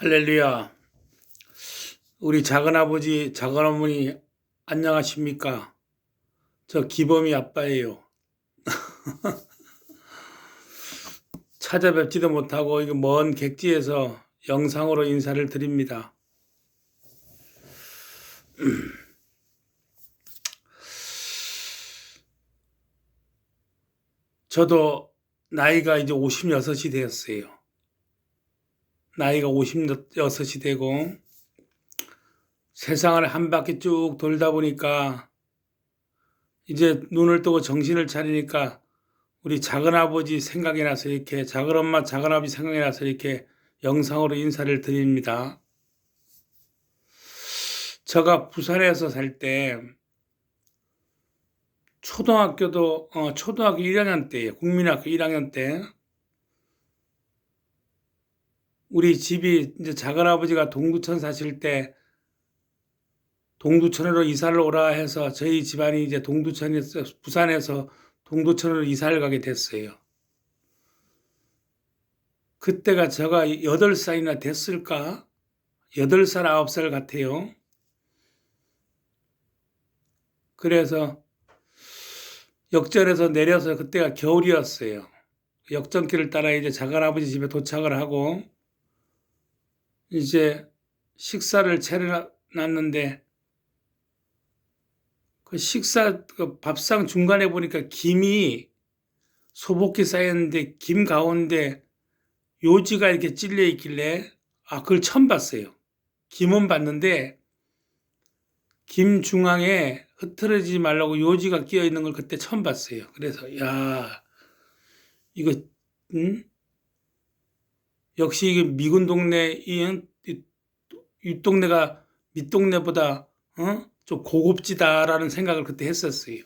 할렐루야. 우리 작은아버지, 작은어머니, 안녕하십니까? 저 기범이 아빠예요. 찾아뵙지도 못하고, 이거 먼 객지에서 영상으로 인사를 드립니다. 저도 나이가 이제 56이 되었어요. 나이가 56이 되고, 세상을 한 바퀴 쭉 돌다 보니까, 이제 눈을 뜨고 정신을 차리니까, 우리 작은아버지 생각이 나서 이렇게, 작은엄마, 작은아버지 생각이 나서 이렇게 영상으로 인사를 드립니다. 제가 부산에서 살 때, 초등학교 1학년 때예요. 국민학교 1학년 때. 우리 집이 이제 작은아버지가 동두천 사실 때 동두천으로 이사를 오라 해서 저희 집안이 이제 부산에서 동두천으로 이사를 가게 됐어요. 그때가 제가 8살이나 됐을까? 8살, 9살 같아요. 그래서 역전에서 내려서 그때가 겨울이었어요. 역전길을 따라 이제 작은아버지 집에 도착을 하고 이제 식사를 차려놨는데 그 밥상 중간에 보니까 김이 소복히 쌓였는데 김 가운데 요지가 이렇게 찔려 있길래 그걸 처음 봤어요. 김은 봤는데 김 중앙에 흐트러지지 말라고 요지가 끼어 있는 걸 그때 처음 봤어요. 그래서 야 이거 역시 이게 미군 동네 이 동네가 밑동네보다 좀 고급지다라는 생각을 그때 했었어요.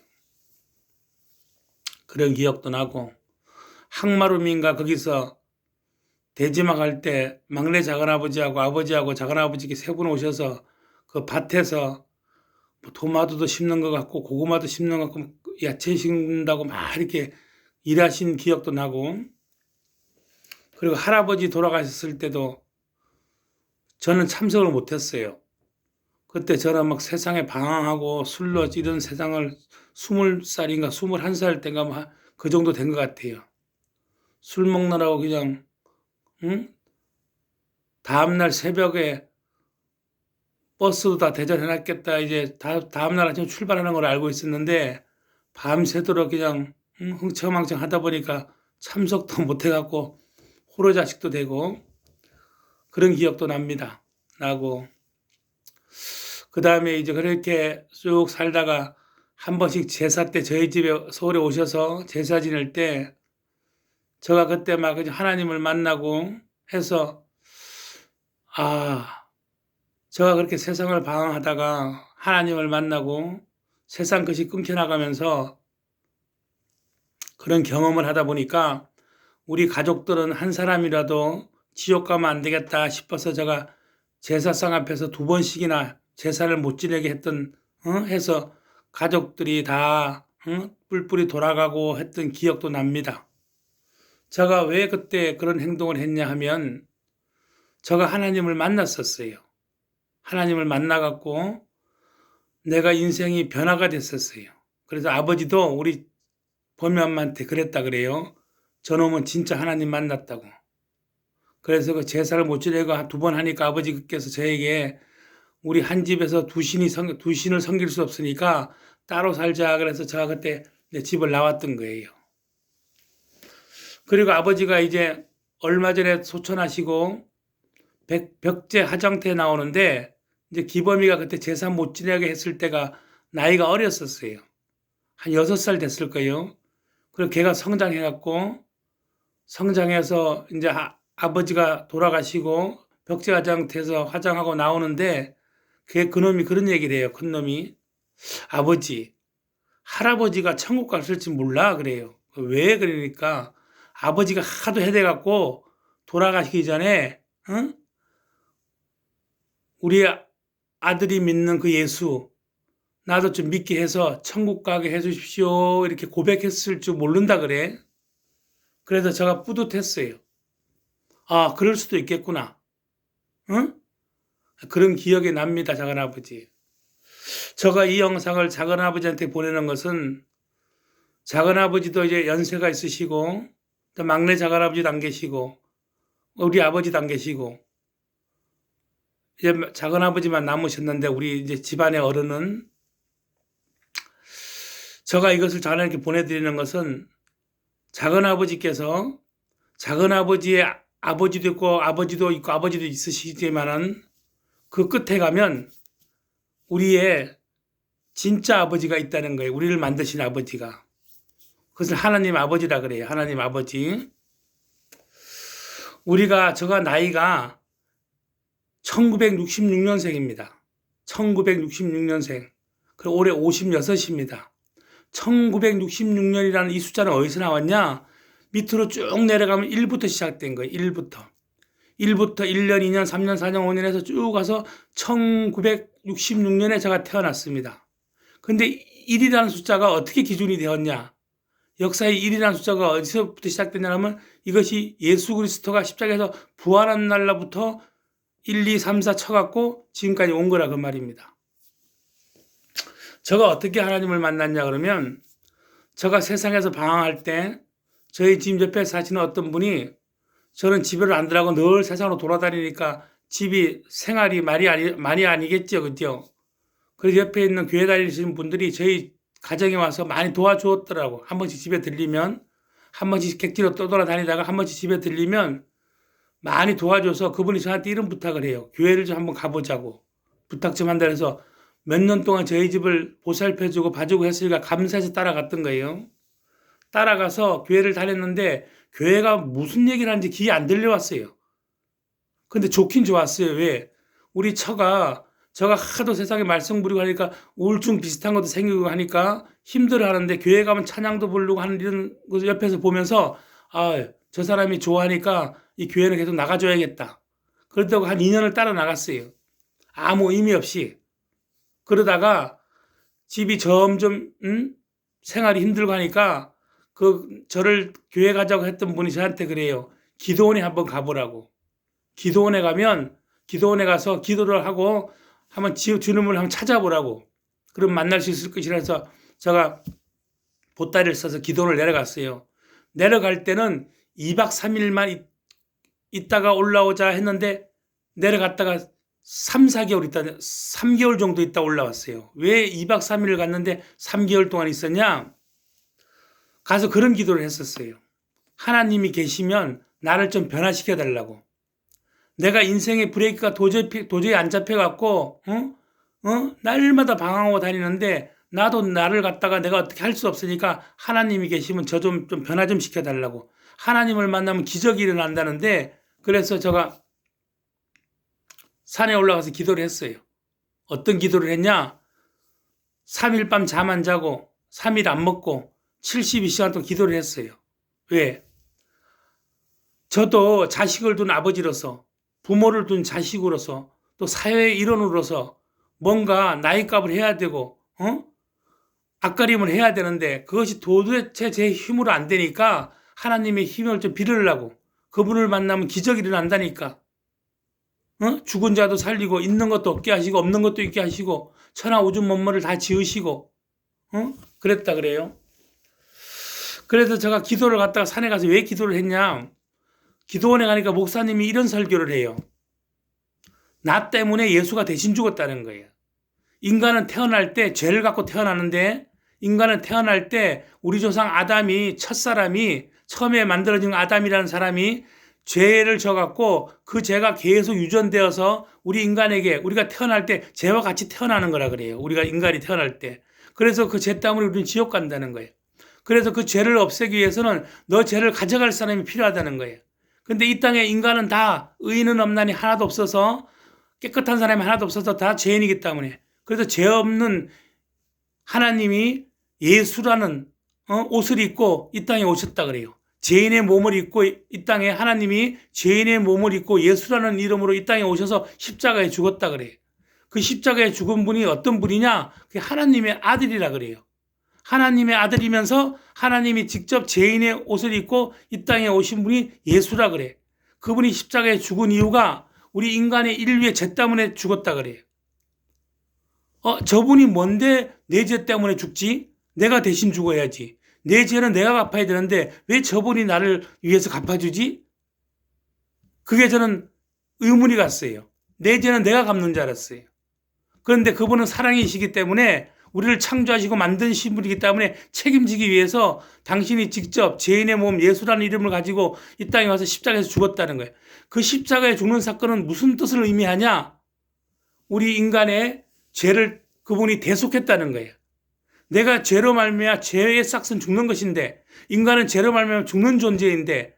그런 기억도 나고 항마루민가 거기서 대지마 갈 때 막내 작은아버지하고 아버지하고 작은아버지 세 분 오셔서 그 밭에서 뭐 토마토도 심는 것 같고 고구마도 심는 것 같고 야채 심는다고 막 이렇게 일하신 기억도 나고 그리고 할아버지 돌아가셨을 때도 저는 참석을 못했어요. 그때 저는 막 세상에 방황하고 술로 이런 세상을 20살인가 21살 때인가 그 정도 된 것 같아요. 술 먹느라고 그냥 다음날 새벽에 버스도 다 대절해놨겠다. 이제 다음날 아침 출발하는 걸 알고 있었는데 밤새도록 그냥 흥청망청 하다 보니까 참석도 못해갖고 호로자식도 되고 그런 기억도 납니다. 나고 그 다음에 이제 그렇게 쭉 살다가 한 번씩 제사 때 저희 집에 서울에 오셔서 제사 지낼 때 제가 그때 막 하나님을 만나고 해서 제가 그렇게 세상을 방황하다가 하나님을 만나고 세상 것이 끊겨나가면서 그런 경험을 하다 보니까 우리 가족들은 한 사람이라도 지옥 가면 안 되겠다 싶어서 제가 제사상 앞에서 2번씩이나 제사를 못 지내게 해서 가족들이 다 뿔뿔이 돌아가고 했던 기억도 납니다. 제가 왜 그때 그런 행동을 했냐 하면 제가 하나님을 만났었어요. 하나님을 만나갖고 내가 인생이 변화가 됐었어요. 그래서 아버지도 우리 범이 엄마한테 그랬다 그래요. 저놈은 진짜 하나님 만났다고. 그래서 그 제사를 못 지내고 2번 하니까 아버지께서 저에게 우리 한 집에서 두 신을 섬길 수 없으니까 따로 살자. 그래서 제가 그때 내 집을 나왔던 거예요. 그리고 아버지가 이제 얼마 전에 소천하시고 벽제 하정태 나오는데 이제 기범이가 그때 제사 못 지내게 했을 때가 나이가 어렸었어요. 한 6살 됐을 거예요. 그리고 걔가 성장해서 이제 아버지가 돌아가시고 벽제 화장태에서 화장하고 나오는데 그놈이 그런 얘기를 해요. 큰 놈이 아버지 할아버지가 천국 갔을지 몰라 그래요. 왜 그러니까 아버지가 하도 해대갖고 돌아가시기 전에 우리 아들이 믿는 그 예수 나도 좀 믿게 해서 천국 가게 해주십시오 이렇게 고백했을 줄 모른다 그래. 그래서 제가 뿌듯했어요. 그럴 수도 있겠구나. 응? 그런 기억이 납니다. 작은아버지. 제가 이 영상을 작은아버지한테 보내는 것은 작은아버지도 이제 연세가 있으시고 또 막내 작은아버지도 안 계시고 우리 아버지도 안 계시고 이제 작은아버지만 남으셨는데 우리 이제 집안의 어른은 제가 이것을 작은아버지께 보내드리는 것은 작은아버지께서 작은아버지의 아버지도 있고 아버지도 있고 아버지도 있으시지만은 그 끝에 가면 우리의 진짜 아버지가 있다는 거예요. 우리를 만드신 아버지가. 그것을 하나님 아버지라 그래요. 하나님 아버지. 제가 나이가 1966년생입니다. 1966년생. 그리고 올해 56입니다. 1966년이라는 이 숫자는 어디서 나왔냐? 밑으로 쭉 내려가면 1부터 시작된 거예요. 1부터 1년, 2년, 3년, 4년, 5년 해서 쭉 가서 1966년에 제가 태어났습니다. 근데 1이라는 숫자가 어떻게 기준이 되었냐? 역사의 1이라는 숫자가 어디서부터 시작됐냐면 이것이 예수 그리스도가 십자가에서 부활한 날로부터 1, 2, 3, 4 쳐갖고 지금까지 온 거라 그 말입니다. 제가 어떻게 하나님을 만났냐 그러면 제가 세상에서 방황할 때 저희 집 옆에 사시는 어떤 분이 저는 집을 안 들어가고 늘 세상으로 돌아다니니까 집이 생활이 많이 아니겠죠. 그죠? 그래서 옆에 있는 교회 다니시는 분들이 저희 가정에 와서 많이 도와주었더라고. 한 번씩 집에 들리면 한 번씩 객지로 떠돌아다니다가 한 번씩 집에 들리면 많이 도와줘서 그분이 저한테 이런 부탁을 해요. 교회를 좀 한번 가보자고. 부탁 좀 한다 해서 몇 년 동안 저희 집을 보살펴주고 봐주고 했으니까 감사해서 따라갔던 거예요. 따라가서 교회를 다녔는데 교회가 무슨 얘기를 하는지 귀에 안 들려왔어요. 근데 좋긴 좋았어요. 왜? 우리 제가 하도 세상에 말썽 부리고 하니까 우울증 비슷한 것도 생기고 하니까 힘들어 하는데 교회 가면 찬양도 부르고 하는 이런 거 옆에서 보면서 저 사람이 좋아하니까 이 교회는 계속 나가줘야겠다. 그러다가 한 2년을 따라 나갔어요. 아무 의미 없이. 그러다가 집이 점점 생활이 힘들고 하니까 저를 교회 가자고 했던 분이 저한테 그래요. 기도원에 한번 가보라고. 기도원에 가서 기도를 하고 한번 주님을 한번 찾아보라고. 그럼 만날 수 있을 것이라 해서 제가 보따리를 써서 기도원을 내려갔어요. 내려갈 때는 2박 3일만 있다가 올라오자 했는데 내려갔다가 3개월 정도 있다 올라왔어요. 왜 2박 3일을 갔는데 3개월 동안 있었냐? 가서 그런 기도를 했었어요. 하나님이 계시면 나를 좀 변화시켜 달라고. 내가 인생의 브레이크가 도저히 안 잡혀갖고, 날마다 방황하고 다니는데, 나도 나를 갖다가 내가 어떻게 할 수 없으니까 하나님이 계시면 저 좀 변화 좀 시켜달라고. 하나님을 만나면 기적이 일어난다는데, 그래서 제가 산에 올라가서 기도를 했어요. 어떤 기도를 했냐? 3일 밤 잠 안 자고, 3일 안 먹고, 72시간 동안 기도를 했어요. 왜? 저도 자식을 둔 아버지로서, 부모를 둔 자식으로서, 또 사회의 일원으로서 뭔가 나이값을 해야 되고, 앞가림을 해야 되는데 그것이 도대체 제 힘으로 안 되니까 하나님의 힘을 좀 빌으려고. 그분을 만나면 기적이 일어난다니까. 죽은 자도 살리고 있는 것도 없게 하시고 없는 것도 있게 하시고 천하 우주 만물을 다 지으시고 그랬다 그래요. 그래서 제가 기도를 갔다가 산에 가서 왜 기도를 했냐? 기도원에 가니까 목사님이 이런 설교를 해요. 나 때문에 예수가 대신 죽었다는 거예요. 인간은 태어날 때 죄를 갖고 태어나는데 인간은 태어날 때 우리 조상 아담이 첫사람이 처음에 만들어진 아담이라는 사람이 죄를 져갖고 그 죄가 계속 유전되어서 우리 인간에게 우리가 태어날 때 죄와 같이 태어나는 거라 그래요. 우리가 인간이 태어날 때. 그래서 그 죄 때문에 우리는 지옥 간다는 거예요. 그래서 그 죄를 없애기 위해서는 너 죄를 가져갈 사람이 필요하다는 거예요. 근데 이 땅에 인간은 다 의인은 없나니 하나도 없어서 깨끗한 사람이 하나도 없어서 다 죄인이기 때문에 그래서 죄 없는 하나님이 예수라는 옷을 입고 이 땅에 오셨다 그래요. 죄인의 몸을 입고 이 땅에 하나님이 죄인의 몸을 입고 예수라는 이름으로 이 땅에 오셔서 십자가에 죽었다 그래요. 그 십자가에 죽은 분이 어떤 분이냐? 그게 하나님의 아들이라 그래요. 하나님의 아들이면서 하나님이 직접 죄인의 옷을 입고 이 땅에 오신 분이 예수라 그래. 그분이 십자가에 죽은 이유가 우리 인간의 인류의 죄 때문에 죽었다 그래요. 저분이 뭔데 내 죄 때문에 죽지? 내가 대신 죽어야지. 내 죄는 내가 갚아야 되는데 왜 저분이 나를 위해서 갚아주지? 그게 저는 의문이 갔어요. 내 죄는 내가 갚는 줄 알았어요. 그런데 그분은 사랑이시기 때문에 우리를 창조하시고 만드신 분이기 때문에 책임지기 위해서 당신이 직접 죄인의 몸 예수라는 이름을 가지고 이 땅에 와서 십자가에서 죽었다는 거예요. 그 십자가에 죽는 사건은 무슨 뜻을 의미하냐? 우리 인간의 죄를 그분이 대속했다는 거예요. 내가 죄로 말미암아 죄의 싹은 죽는 것인데 인간은 죄로 말미암아 죽는 존재인데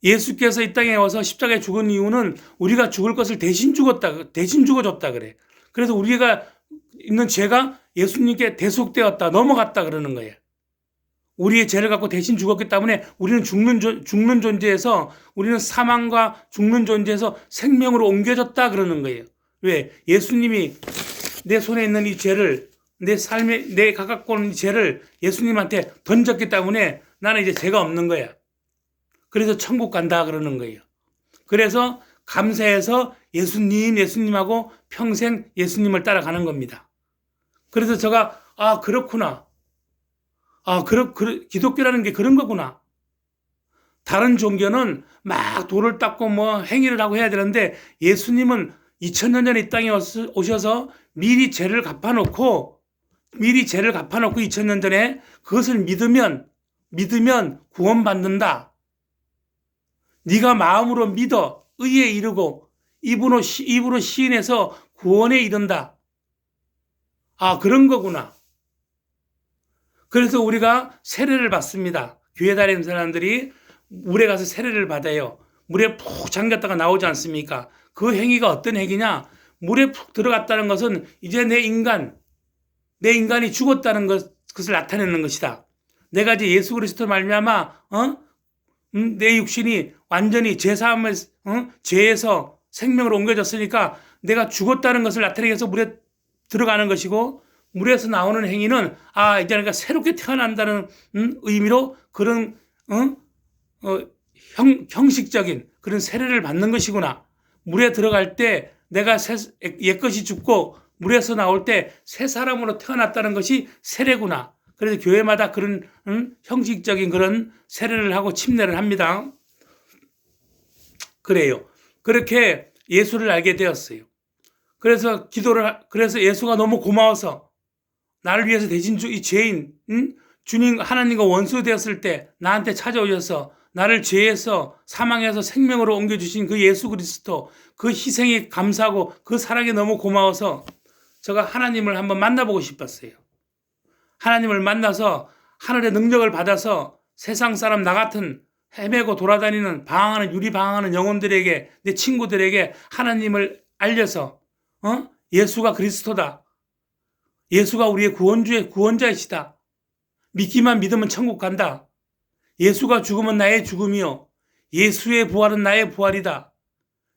예수께서 이 땅에 와서 십자가에 죽은 이유는 우리가 죽을 것을 대신 죽어줬다 그래. 그래서 우리가 있는 죄가 예수님께 대속되었다, 넘어갔다 그러는 거예요. 우리의 죄를 갖고 대신 죽었기 때문에 우리는 죽는 존재에서 우리는 사망과 죽는 존재에서 생명으로 옮겨졌다 그러는 거예요. 왜? 예수님이 내 손에 있는 이 죄를 내 삶에 내 갖고 오는 이 죄를 예수님한테 던졌기 때문에 나는 이제 죄가 없는 거야. 그래서 천국 간다 그러는 거예요. 그래서 감사해서 예수님하고 평생 예수님을 따라가는 겁니다. 그래서 제가 그렇구나. 기독교라는 게 그런 거구나. 다른 종교는 막 돌을 닦고 뭐 행위를 하고 해야 되는데 예수님은 2000년 전에 이 땅에 오셔서 미리 죄를 갚아놓고 2000년 전에 그것을 믿으면 구원받는다. 네가 마음으로 믿어 의에 이르고 입으로 시인해서 구원에 이른다. 그런 거구나. 그래서 우리가 세례를 받습니다. 교회 다니는 사람들이 물에 가서 세례를 받아요. 물에 푹 잠겼다가 나오지 않습니까? 그 행위가 어떤 행위냐? 물에 푹 들어갔다는 것은 이제 내 인간이 죽었다는 것을 나타내는 것이다. 내가 이제 예수 그리스도 말미암아 내 육신이 완전히 죄에서 생명으로 옮겨졌으니까 내가 죽었다는 것을 나타내기 위해서 물에 들어가는 것이고 물에서 나오는 행위는 이제 그러니까 새롭게 태어난다는 의미로 그런 형식적인 그런 세례를 받는 것이구나. 물에 들어갈 때 내가 옛것이 죽고 물에서 나올 때 새 사람으로 태어났다는 것이 세례구나. 그래서 교회마다 그런 형식적인 그런 세례를 하고 침례를 합니다. 그래요. 그렇게 예수를 알게 되었어요. 그래서 예수가 너무 고마워서 나를 위해서 대신 이 죄인, 주님 하나님과 원수 되었을 때 나한테 찾아오셔서 나를 죄에서 사망에서 생명으로 옮겨주신 그 예수 그리스도 그 희생이 감사하고 그 사랑이 너무 고마워서 제가 하나님을 한번 만나보고 싶었어요. 하나님을 만나서 하늘의 능력을 받아서 세상 사람 나 같은 헤매고 돌아다니는 유리 방황하는 영혼들에게 내 친구들에게 하나님을 알려서 예수가 그리스도다. 예수가 우리의 구원자이시다. 믿기만 믿으면 천국 간다. 예수가 죽으면 나의 죽음이요. 예수의 부활은 나의 부활이다.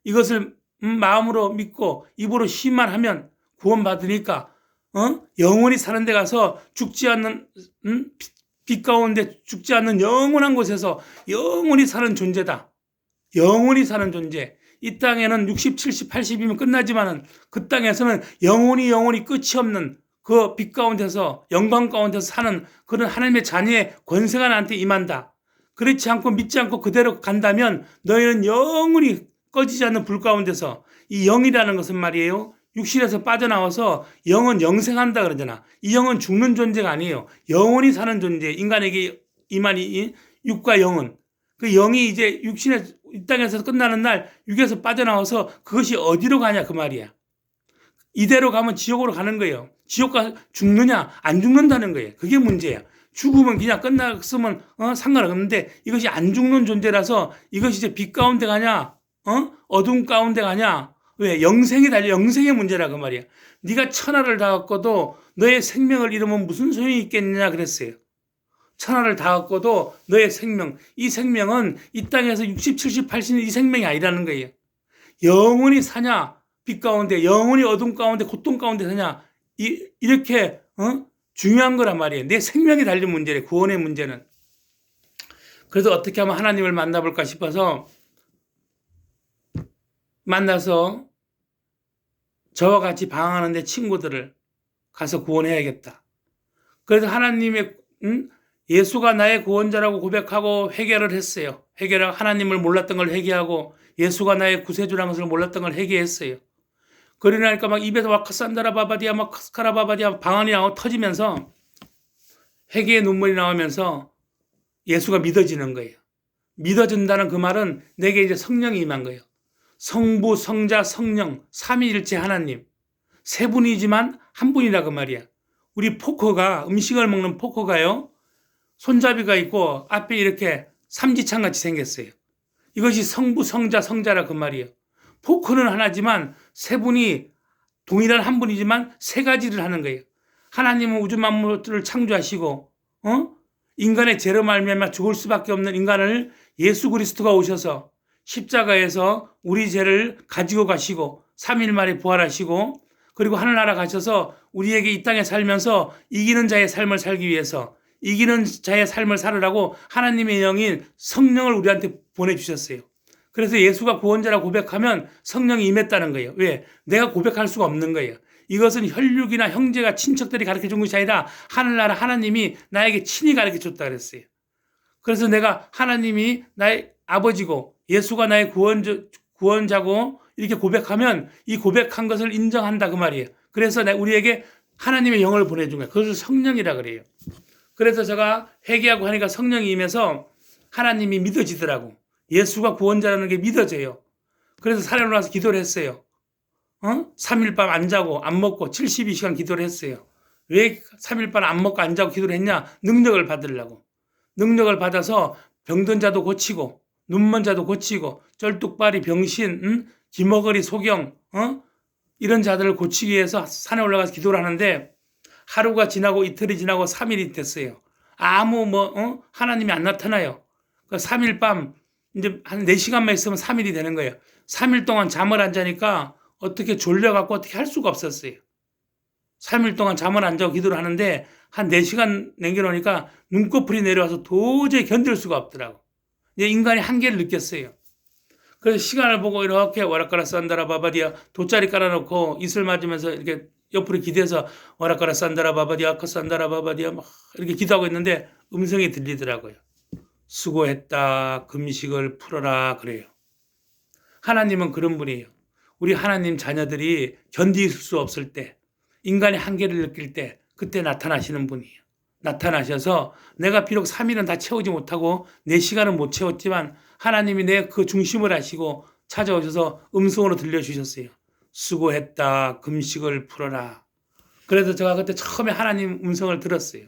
이것을 마음으로 믿고 입으로 시인만 하면 구원받으니까 영원히 사는 데 가서 죽지 않는 빛 가운데 죽지 않는 영원한 곳에서 영원히 사는 존재다. 영원히 사는 존재. 이 땅에는 60, 70, 80이면 끝나지만은 그 땅에서는 영원히 끝이 없는 그 빛 가운데서 영광 가운데서 사는 그런 하나님의 자녀의 권세가 나한테 임한다. 그렇지 않고 믿지 않고 그대로 간다면 너희는 영원히 꺼지지 않는 불 가운데서 이 영이라는 것은 말이에요. 육신에서 빠져나와서 영은 영생한다 그러잖아. 이 영은 죽는 존재가 아니에요. 영원히 사는 존재. 인간에게 임한 이 육과 영은. 그 영이 이제 이 땅에서 끝나는 날 육에서 빠져나와서 그것이 어디로 가냐 그 말이야. 이대로 가면 지옥으로 가는 거예요. 지옥 가 죽느냐 안 죽는다는 거예요. 그게 문제야. 죽으면 그냥 끝났으면 상관없는데 이것이 안 죽는 존재라서 이것이 이제 빛 가운데 가냐 어둠 가운데 가냐. 왜? 영생의 문제라 그 말이야. 네가 천하를 다 갖고도 너의 생명을 잃으면 무슨 소용이 있겠느냐 그랬어요. 천하를 다 갖고도 너의 생명, 이 생명은 이 땅에서 60, 70, 80년 이 생명이 아니라는 거예요. 영원히 사냐 빛 가운데, 영원히 어둠 가운데, 고통 가운데 사냐 이렇게 중요한 거란 말이에요. 내 생명이 달린 문제래. 구원의 문제는. 그래서 어떻게 하면 하나님을 만나볼까 싶어서 만나서 저와 같이 방황하는 내 친구들을 가서 구원해야겠다. 그래서 하나님의 예수가 나의 구원자라고 고백하고 회개를 했어요. 회개를 하나님을 몰랐던 걸 회개하고 예수가 나의 구세주라는 것을 몰랐던 걸 회개했어요. 그러니까 막 입에서 막 카산다라 바바디아 막 카스카라 바바디아 방언이 나고 터지면서 회개의 눈물이 나오면서 예수가 믿어지는 거예요. 믿어진다는 그 말은 내게 이제 성령이 임한 거예요. 성부, 성자, 성령, 삼위일체 하나님. 세 분이지만 한 분이라 그 말이야. 우리 포크가, 음식을 먹는 포크가요, 손잡이가 있고 앞에 이렇게 삼지창 같이 생겼어요. 이것이 성부, 성자, 성자라 그 말이에요. 포크는 하나지만 세 분이 동일한 한 분이지만 세 가지를 하는 거예요. 하나님은 우주 만물을 창조하시고 인간의 죄로 말미암아 죽을 수밖에 없는 인간을 예수 그리스도가 오셔서 십자가에서 우리 죄를 가지고 가시고 3일 만에 부활하시고 그리고 하늘나라 가셔서 우리에게 이 땅에 살면서 이기는 자의 삶을 살기 위해서 이기는 자의 삶을 살으라고 하나님의 영인 성령을 우리한테 보내주셨어요. 그래서 예수가 구원자라고 고백하면 성령이 임했다는 거예요. 왜? 내가 고백할 수가 없는 거예요. 이것은 혈육이나 형제가 친척들이 가르쳐준 것이 아니라 하늘나라 하나님이 나에게 친히 가르쳐줬다 그랬어요. 그래서 내가 하나님이 나의 아버지고 예수가 나의 구원자고 이렇게 고백하면 이 고백한 것을 인정한다 그 말이에요. 그래서 우리에게 하나님의 영을 보내준 거예요. 그것을 성령이라 그래요. 그래서 제가 회개하고 하니까 성령이 임해서 하나님이 믿어지더라고. 예수가 구원자라는 게 믿어져요. 그래서 산에 올라가서 기도를 했어요. 3일 밤 안 자고 안 먹고 72시간 기도를 했어요. 왜 3일 밤 안 먹고 안 자고 기도를 했냐? 능력을 받으려고. 능력을 받아서 병든 자도 고치고 눈먼 자도 고치고 쩔뚝발이 병신, 기머거리 소경 이런 자들을 고치기 위해서 산에 올라가서 기도를 하는데 하루가 지나고 이틀이 지나고 3일이 됐어요. 아무 하나님이 안 나타나요. 그 3일 밤 이제 한 4시간만 있으면 3일이 되는 거예요. 3일 동안 잠을 안 자니까 어떻게 졸려갖고 어떻게 할 수가 없었어요. 3일 동안 잠을 안 자고 기도를 하는데 한 4시간 남겨놓으니까 눈꺼풀이 내려와서 도저히 견딜 수가 없더라고. 이제 인간이 한계를 느꼈어요. 그래서 시간을 보고 이렇게 와라카라 산다라 바바디아 돗자리 깔아놓고 이슬 맞으면서 이렇게 옆으로 기대서 와라카라 산다라 바바디아 아카 산다라 바바디아 막 이렇게 기도하고 있는데 음성이 들리더라고요. 수고했다. 금식을 풀어라. 그래요. 하나님은 그런 분이에요. 우리 하나님 자녀들이 견딜 수 없을 때 인간의 한계를 느낄 때 그때 나타나시는 분이에요. 나타나셔서 내가 비록 3일은 다 채우지 못하고 4시간은 못 채웠지만 하나님이 내 그 중심을 하시고 찾아오셔서 음성으로 들려주셨어요. 수고했다. 금식을 풀어라. 그래서 제가 그때 처음에 하나님 음성을 들었어요.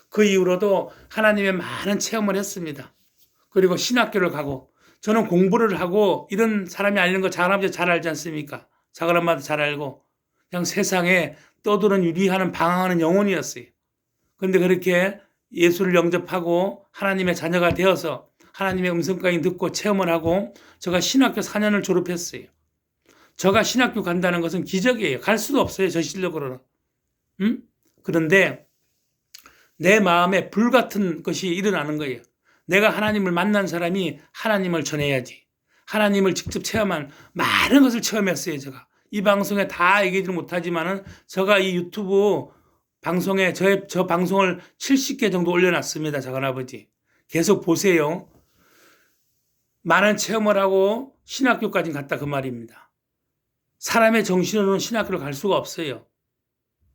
그 이후로도 하나님의 많은 체험을 했습니다. 그리고 신학교를 가고 저는 공부를 하고 이런 사람이 아니는 거 작은아버지 잘 알지 않습니까? 작은엄마도 잘 알고 그냥 세상에 떠도는 유리하는 방황하는 영혼이었어요. 그런데 그렇게 예수를 영접하고 하나님의 자녀가 되어서 하나님의 음성까지 듣고 체험을 하고 제가 신학교 4년을 졸업했어요. 제가 신학교 간다는 것은 기적이에요. 갈 수도 없어요. 저 실력으로는. 그런데 내 마음에 불같은 것이 일어나는 거예요. 내가 하나님을 만난 사람이 하나님을 전해야지. 하나님을 직접 체험한 많은 것을 체험했어요. 제가. 이 방송에 다 얘기를 못하지만은 제가 이 유튜브 방송에 저 방송을 70개 정도 올려놨습니다. 작은아버지. 계속 보세요. 많은 체험을 하고 신학교까지 갔다 그 말입니다. 사람의 정신으로는 신학교를 갈 수가 없어요.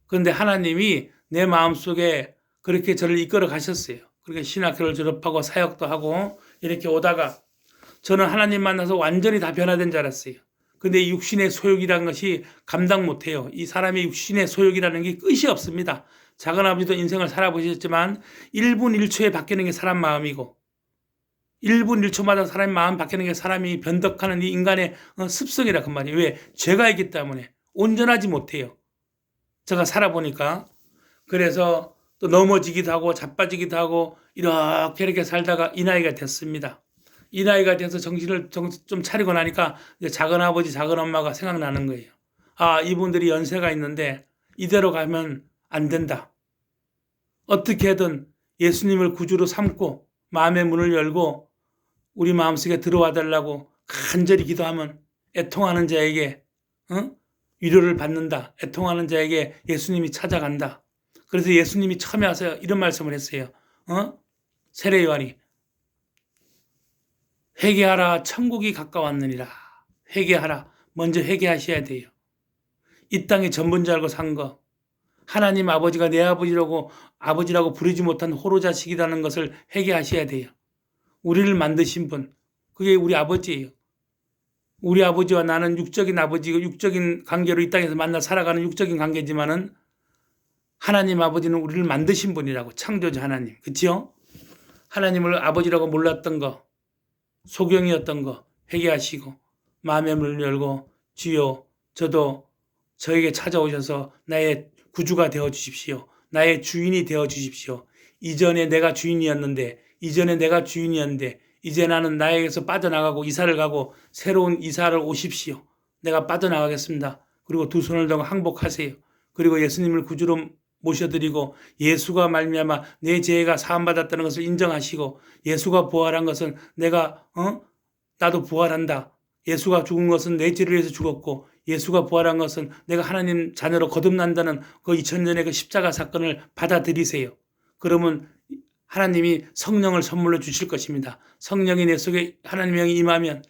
그런데 하나님이 내 마음속에 그렇게 저를 이끌어 가셨어요. 그렇게 신학교를 졸업하고 사역도 하고 이렇게 오다가 저는 하나님 만나서 완전히 다 변화된 줄 알았어요. 근데 이 육신의 소욕이라는 것이 감당 못해요. 이 사람의 육신의 소욕이라는 게 끝이 없습니다. 작은아버지도 인생을 살아보셨지만 1분 1초에 바뀌는 게 사람 마음이고 1분 1초마다 사람의 마음 바뀌는 게 사람이 변덕하는 이 인간의 습성이라 그 말이에요. 왜? 죄가 있기 때문에 온전하지 못해요. 제가 살아보니까. 그래서 또 넘어지기도 하고 자빠지기도 하고 이렇게 살다가 이 나이가 됐습니다. 이 나이가 돼서 정신을 좀 차리고 나니까 이제 작은아버지 작은엄마가 생각나는 거예요. 아, 이분들이 연세가 있는데 이대로 가면 안 된다. 어떻게든 예수님을 구주로 삼고 마음의 문을 열고 우리 마음속에 들어와 달라고 간절히 기도하면 애통하는 자에게 위로를 받는다. 애통하는 자에게 예수님이 찾아간다. 그래서 예수님이 처음에 와서 이런 말씀을 했어요. 세례 요한이 회개하라 천국이 가까웠느니라. 회개하라. 먼저 회개하셔야 돼요. 이 땅의 전부인 줄 알고 산 거. 하나님 아버지가 내 아버지라고 부르지 못한 호로 자식이라는 것을 회개하셔야 돼요. 우리를 만드신 분. 그게 우리 아버지예요. 우리 아버지와 나는 육적인 아버지고 육적인 관계로 이 땅에서 만나 살아가는 육적인 관계지만은 하나님 아버지는 우리를 만드신 분이라고. 창조주 하나님. 그치요? 하나님을 아버지라고 몰랐던 거, 소경이었던 거 회개하시고 마음의 문을 열고 주여 저도 저에게 찾아오셔서 나의 구주가 되어 주십시오. 나의 주인이 되어 주십시오. 이전에 내가 주인이었는데 이제 나는 나에게서 빠져나가고 이사를 가고 새로운 이사를 오십시오. 내가 빠져나가겠습니다. 그리고 두 손을 들고 항복하세요. 그리고 예수님을 구주로 모셔드리고 예수가 말미암아 내 죄가 사함받았다는 것을 인정하시고 예수가 부활한 것은 나도 부활한다. 예수가 죽은 것은 내 죄를 위해서 죽었고 예수가 부활한 것은 내가 하나님 자녀로 거듭난다는 그 2000년의 그 십자가 사건을 받아들이세요. 그러면 하나님이 성령을 선물로 주실 것입니다. 성령이 내 속에 하나님의 영이 임하면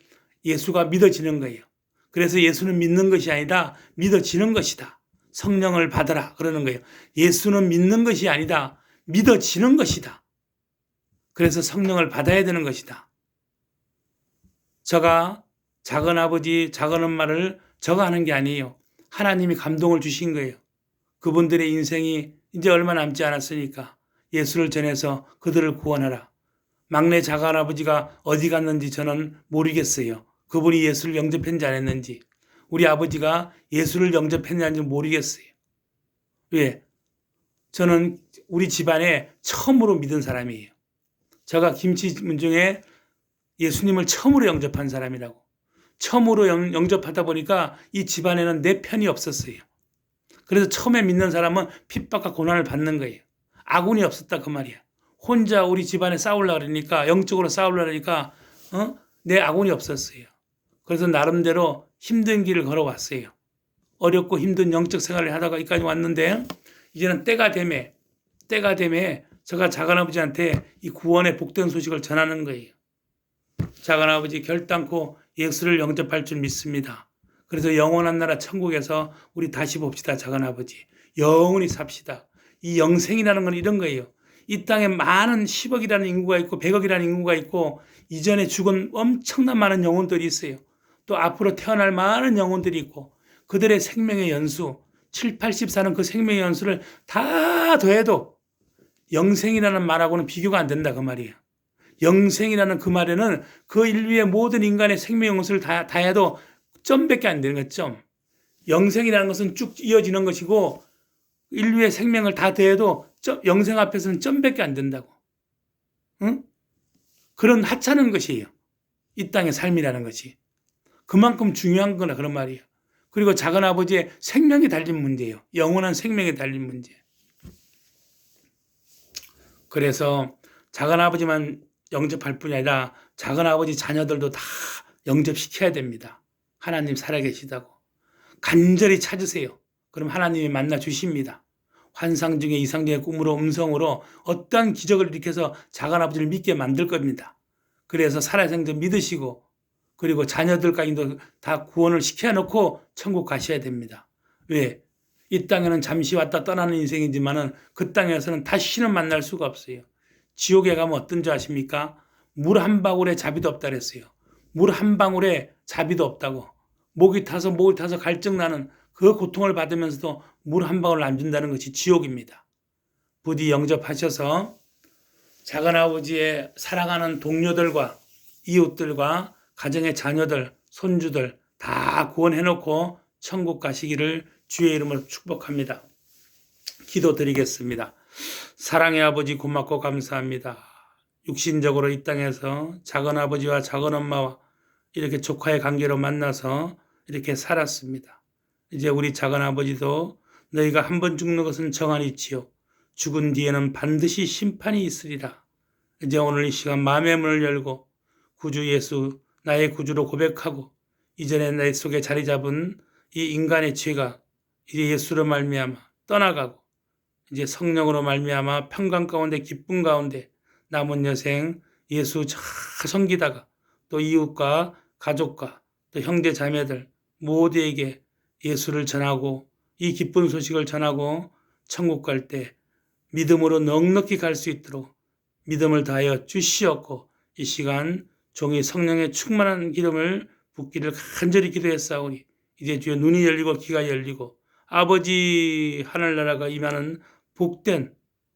예수가 믿어지는 거예요. 그래서 예수는 믿는 것이 아니라 믿어지는 것이다. 성령을 받아라 그러는 거예요. 예수는 믿는 것이 아니다. 믿어지는 것이다. 그래서 성령을 받아야 되는 것이다. 저가 작은 아버지, 작은 엄마를 저가 하는 게 아니에요. 하나님이 감동을 주신 거예요. 그분들의 인생이 이제 얼마 남지 않았으니까 예수를 전해서 그들을 구원하라. 막내 작은 아버지가 어디 갔는지 저는 모르겠어요. 그분이 예수를 영접했는지 안 했는지. 우리 아버지가 예수를 영접했는지 모르겠어요. 왜? 저는 우리 집안에 처음으로 믿은 사람이에요. 제가 김치문 중에 예수님을 처음으로 영접한 사람이라고. 처음으로 영접하다 보니까 이 집안에는 내 편이 없었어요. 그래서 처음에 믿는 사람은 핍박과 고난을 받는 거예요. 아군이 없었다 그 말이야. 혼자 우리 집안에 싸우려고 그러니까 영적으로 싸우려고 그러니까 내 아군이 없었어요. 그래서 나름대로 힘든 길을 걸어왔어요. 어렵고 힘든 영적 생활을 하다가 여기까지 왔는데 이제는 때가 되매 제가 작은아버지한테 이 구원의 복된 소식을 전하는 거예요. 작은아버지 결단코 예수를 영접할 줄 믿습니다. 그래서 영원한 나라 천국에서 우리 다시 봅시다. 작은아버지 영원히 삽시다. 이 영생이라는 건 이런 거예요. 이 땅에 많은 10억이라는 인구가 있고 100억이라는 인구가 있고 이전에 죽은 엄청난 많은 영혼들이 있어요. 또 앞으로 태어날 많은 영혼들이 있고 그들의 생명의 연수 7, 80 사는 그 생명의 연수를 다 더해도 영생이라는 말하고는 비교가 안 된다 그 말이에요. 영생이라는 그 말에는 그 인류의 모든 인간의 생명의 연수를 다 해도 점밖에 안 되는 거죠. 점. 영생이라는 것은 쭉 이어지는 것이고 인류의 생명을 다 더해도 영생 앞에서는 점밖에 안 된다고. 응? 그런 하찮은 것이에요. 이 땅의 삶이라는 것이. 그만큼 중요한 거나 그런 말이에요. 그리고 작은아버지의 생명이 달린 문제예요. 영원한 생명이 달린 문제. 그래서 작은아버지만 영접할 뿐이 아니라 작은아버지 자녀들도 다 영접시켜야 됩니다. 하나님 살아계시다고. 간절히 찾으세요. 그럼 하나님이 만나 주십니다. 환상 중에 이상 중에 꿈으로 음성으로 어떠한 기적을 일으켜서 작은아버지를 믿게 만들 겁니다. 그래서 살아생전 믿으시고 그리고 자녀들까지도 다 구원을 시켜놓고 천국 가셔야 됩니다. 왜? 이 땅에는 잠시 왔다 떠나는 인생이지만은 그 땅에서는 다시는 만날 수가 없어요. 지옥에 가면 어떤 줄 아십니까? 물 한 방울에 자비도 없다 그랬어요. 물 한 방울에 자비도 없다고. 목이 타서 갈증나는 그 고통을 받으면서도 물 한 방울 안 준다는 것이 지옥입니다. 부디 영접하셔서 작은아버지의 사랑하는 동료들과 이웃들과 가정의 자녀들, 손주들 다 구원해놓고 천국 가시기를 주의 이름으로 축복합니다. 기도드리겠습니다. 사랑의 아버지 고맙고 감사합니다. 육신적으로 이 땅에서 작은아버지와 작은엄마와 이렇게 조카의 관계로 만나서 이렇게 살았습니다. 이제 우리 작은아버지도 너희가 한 번 죽는 것은 정한이지요. 죽은 뒤에는 반드시 심판이 있으리라. 이제 오늘 이 시간 마음의 문을 열고 구주 예수 나의 구주로 고백하고 이전에 내 속에 자리 잡은 이 인간의 죄가 이제 예수로 말미암아 떠나가고 이제 성령으로 말미암아 평강 가운데 기쁨 가운데 남은 여생 예수 잘 섬기다가 또 이웃과 가족과 또 형제 자매들 모두에게 예수를 전하고 이 기쁜 소식을 전하고 천국 갈 때 믿음으로 넉넉히 갈 수 있도록 믿음을 다하여 주시옵고 이 시간 종이 성령의 충만한 기름을 붓기를 간절히 기도했사오니 이제 주여 눈이 열리고 귀가 열리고 아버지 하늘나라가 임하는 복된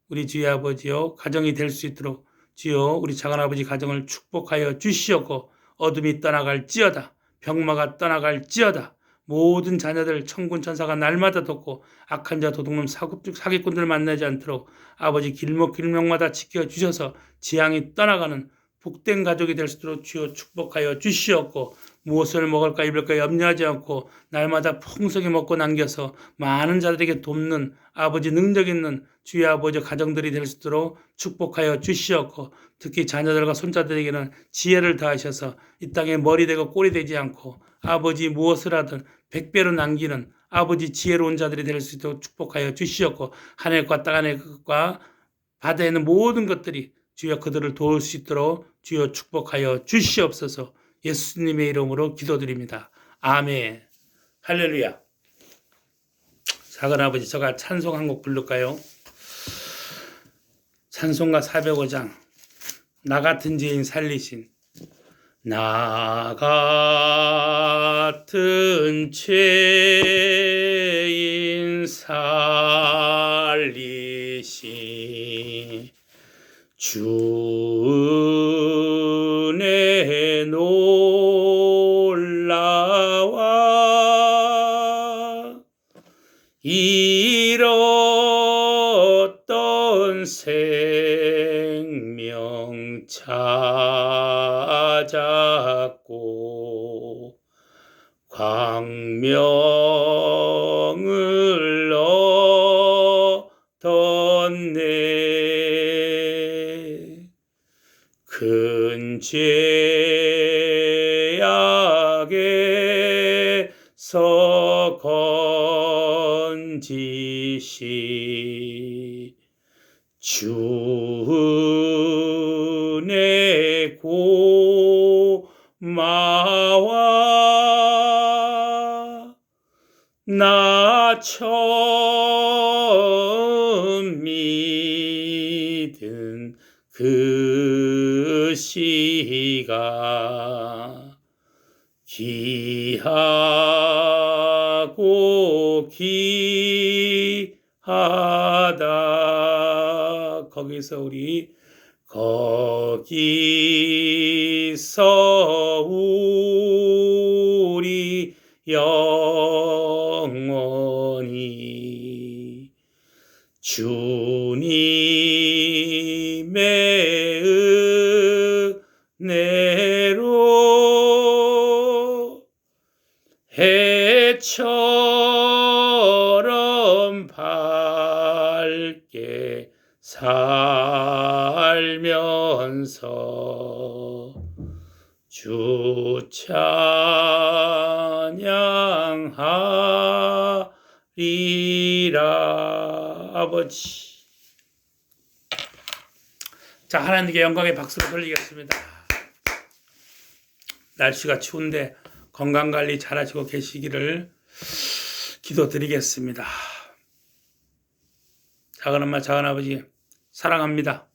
우리 주의 아버지여 가정이 될 수 있도록 주여 우리 작은아버지 가정을 축복하여 주시옵고 어둠이 떠나갈지어다 병마가 떠나갈지어다 모든 자녀들 천군 천사가 날마다 돕고 악한 자 도둑놈 사기꾼들을 만나지 않도록 아버지 길목길목마다 지켜주셔서 지향이 떠나가는 복된 가족이 될 수 있도록 주여 축복하여 주시옵고 무엇을 먹을까 입을까 염려하지 않고 날마다 풍성히 먹고 남겨서 많은 자들에게 돕는 아버지 능력 있는 주의 아버지 가정들이 될 수 있도록 축복하여 주시옵고 특히 자녀들과 손자들에게는 지혜를 다하셔서 이 땅에 머리 되고 꼬리 되지 않고 아버지 무엇을 하든 100배로 남기는 아버지 지혜로운 자들이 될 수 있도록 축복하여 주시옵고 하늘과 땅과 바다에 있는 모든 것들이 주여 그들을 도울 수 있도록 주여 축복하여 주시옵소서. 예수님의 이름으로 기도드립니다. 아멘. 할렐루야. 작은아버지 저가 찬송 한 곡 부를까요? 찬송가 405장 나 같은 죄인 살리신 나 같은 죄인 살리신 주의 놀라와 잃었던 생명 찾았고 광명을 얻었네 큰 죄악에서 건지시 주의 고마와 나 처음 믿은 그 시가 귀하고 귀하다 거기서 우리 영원히 주님의 은혜로 해처럼 밝게 살면서 주 찬양하리라. 아버지 자 하나님께 영광의 박수를 돌리겠습니다. 날씨가 추운데 건강관리 잘하시고 계시기를 기도드리겠습니다. 작은엄마 작은아버지 사랑합니다.